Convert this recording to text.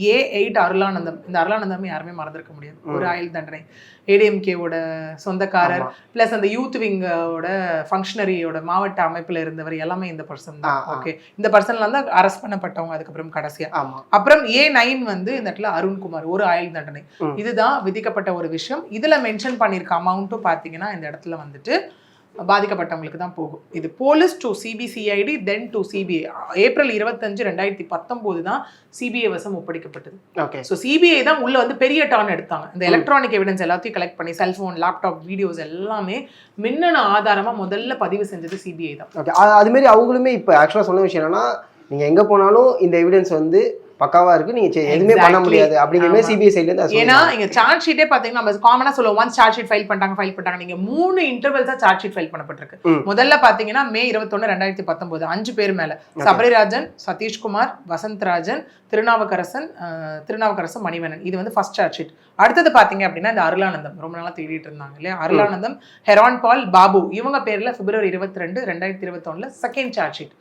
A8 Arulanandam. இந்த அருளானந்தம் யாருமே மறந்திருக்க முடியாது. ஒரு ஆயுள் தண்டனை. ஏடிஎம்கேவோட சொந்தக்காரர் பிளஸ் அந்த யூத் விங்கோட ஃபங்க்ஷனரியோட மாவட்ட அமைப்புல இருந்தவர் எல்லாமே இந்த பர்சன் தான். ஓகே, இந்த பர்சன்ல தான் அரெஸ்ட் பண்ணப்பட்டவங்க. அதுக்கப்புறம் கடைசியா அப்புறம் A9 வந்து இந்த இடத்துல அருண்குமார் ஒரு ஆயுள் தண்டனை. இதுதான் விதிக்கப்பட்ட ஒரு விஷயம். இதுல மென்ஷன் பண்ணிருக்க அமௌண்ட்டும் பாத்தீங்கன்னா இந்த இடத்துல வந்துட்டு பாதிக்கப்பட்டவங்களுக்கு தான் போகும். இது police to CBCID then to CBI. April 25, 2019 தான் சிபிஐ வசம் ஒப்படைக்கப்பட்டது. ஓகே, ஸோ சிபிஐ தான் உள்ள வந்து பெரிய டான் எடுத்தாங்க. இந்த எலக்ட்ரானிக் எவிடன்ஸ் எல்லாத்தையும் கலெக்ட் பண்ணி செல்போன், லேப்டாப், வீடியோஸ் எல்லாமே மின்னணு ஆதாரமா முதல்ல பதிவு செஞ்சது சிபிஐ தான். ஓகே, அது மாதிரி அவங்களுமே இப்போ ஆக்சுவலாக சொன்ன விஷயம் என்னன்னா, நீங்க எங்க போனாலும் இந்த எவிடன்ஸ் வந்து பக்காவா இருக்கு, நீங்க எதுவுமே பண்ண முடியாது அப்படிங்கிற மாதிரி சிபிஐ சைடுல இருந்து. ஏன்னா இங்க சார்ஜ் ஷீட்டே பாத்தீங்கன்னா நம்ம காமனா சொல்லுவோம், ஒன்ஸ் சார்ஜ் ஷீட் ஃபைல் பண்ணிட்டாங்க. நீங்க 3 இன்டர்வல்ஸா சார்ஜ் ஷீட் ஃபைல் பண்ணப்பட்டிருக்கு. முதல்ல பாத்தீங்கன்னா மே 21, 2019 5 பேர் மேல சபரிராஜன், சதீஷ்குமார், வசந்தராஜன், திருநாவுக்கரசன், மணிவண்ணன். இது வந்து ஃபர்ஸ்ட் சார்ஜ் ஷீட். அடுத்தது பாத்தீங்க அப்படின்னா இந்த அருளானந்தம் ரொம்ப நாளா தேடிட்டு இருந்தாங்க இல்லையா, அருளானந்தம், ஹெரான் பால், பாபு இவங்க பேர்ல பிப்ரவரி 22, 2021 செகண்ட் சார்ஜ் ஷீட்.